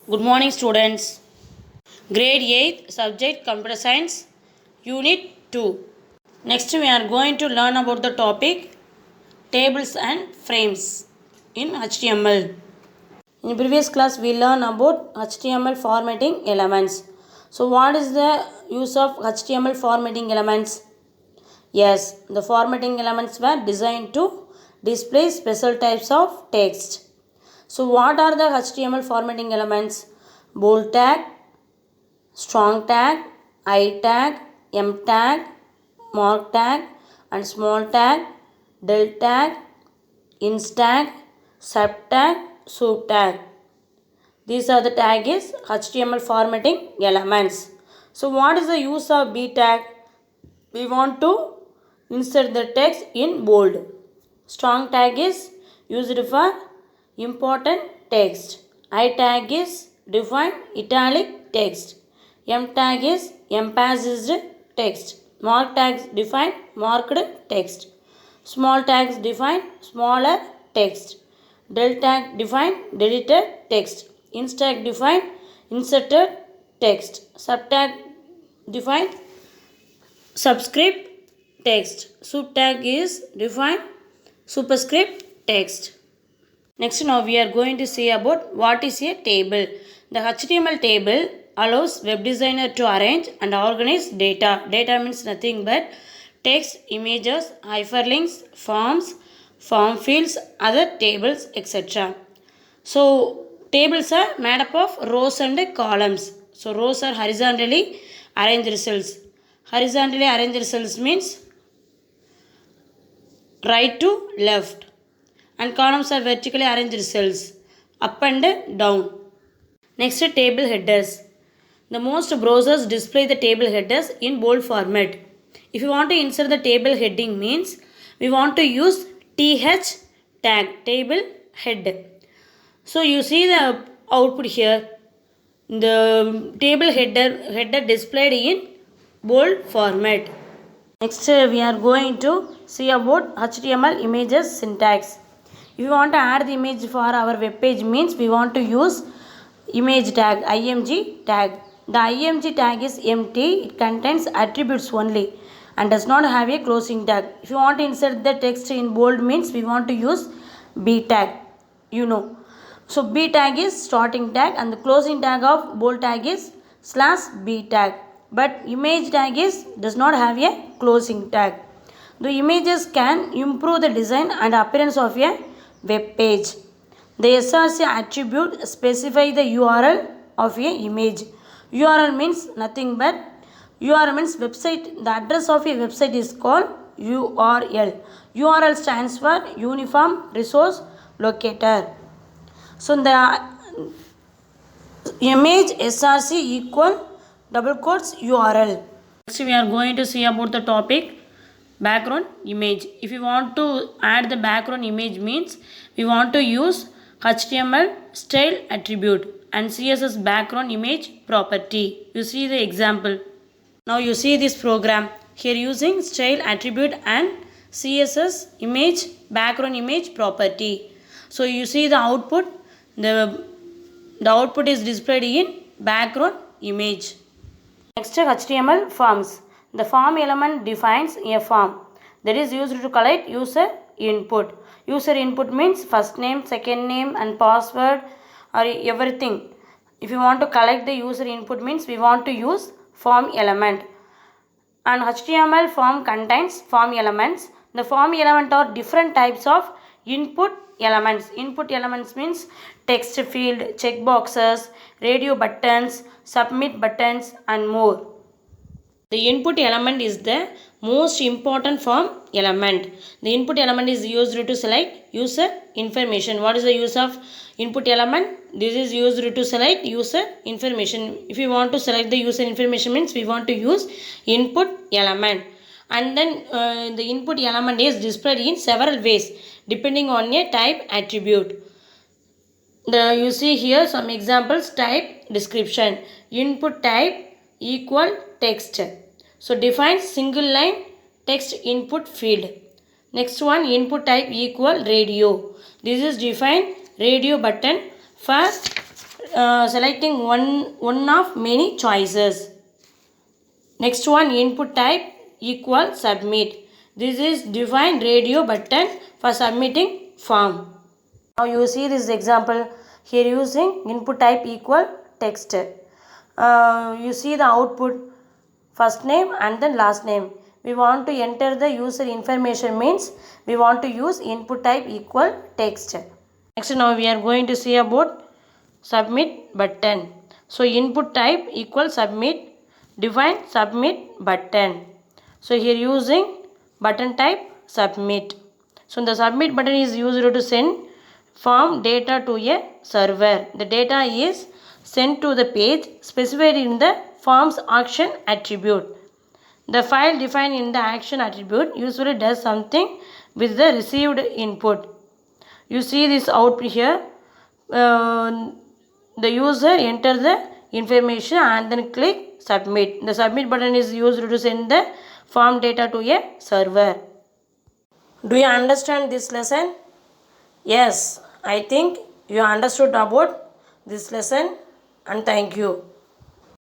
Good morning, students. Grade 8, subject Computer Science, Unit 2. Next, we are going to learn about the topic tables and frames in HTML. In previous class, we learned about HTML formatting elements. So, what is the use of HTML formatting elements? Yes, the formatting elements were designed to display special types of text. So, what are the HTML formatting elements? Bold tag, strong tag, I tag, M tag, mark tag and small tag, del tag, ins tag, sub tag, sub tag. These are the tag is HTML formatting elements. So what is the use of B tag? We want to insert the text in bold. Strong tag is used for important text. I tag is defined italic text. M tag is emphasized text. Mark tags define marked text. Small tags define smaller text. Del tag define deleted text. Ins tag define inserted text. Sub tag define subscript text. Sub tag is define superscript text. Next, now we are going to see about what is a table. The HTML table allows web designer to arrange and organize data. Data means nothing but text, images, hyperlinks, forms, form fields, other tables, etc. So, tables are made up of rows and columns. So, rows are horizontally arranged cells. Horizontally arranged cells means right to left, and columns are vertically arranged cells up and down. Next, table headers. The most browsers display the table headers in bold format. If you want to insert the table heading means we want to use th tag, table head. So you see the output here. The table header displayed in bold format. Next, we are going to see about HTML images syntax. If you want to add the image for our web page means we want to use image tag, img tag. The img tag is empty, it contains attributes only and does not have a closing tag. If you want to insert the text in bold means we want to use b tag, you know. So b tag is starting tag and the closing tag of bold tag is /b tag. But image tag is does not have a closing tag. The images can improve the design and appearance of a web page. The SRC attribute specify the URL of a image. URL means nothing but URL means website. The address of a website is called URL. URL stands for Uniform Resource Locator. So the image SRC equal double quotes URL. Next we are going to see about the topic background image. If you want to add the background image means we want to use HTML style attribute and CSS background image property. You see the example. Now you see this program. Here using style attribute and CSS image background image property. So you see the output. The output is displayed in background image. Next, HTML forms. The form element defines a form that is used to collect user input. User input means first name, second name and password or everything. If you want to collect the user input means we want to use form element. And HTML form contains form elements. The form element are different types of input elements. Input elements means text field, checkboxes, radio buttons, submit buttons and more. The input element is the most important form element. The input element is used to select user information. What is the use of input element? This is used to select user information. If you want to select the user information means we want to use input element. And then the input element is displayed in several ways depending on a type attribute. You see here some examples. Type description. Input type equal text. So define single line text input field. Next one, input type equal radio. This is define radio button for selecting one of many choices. Next one, input type equal submit. This is define radio button for submitting form. Now you see this example here using input type equal text. You see the output first name and then last name. We want to enter the user information means we want to use input type equal text. Next now we are going to see about submit button. So input type equal submit, define submit button. So here using button type submit. So the submit button is used to send form data to a server. The data is sent to the page specified in the form's action attribute. The file defined in the action attribute usually does something with the received input. You see this output here. The user enter the information and then click submit. The submit button is used to send the form data to a server. Do you understand this lesson? Yes, I think you understood about this lesson, and thank you.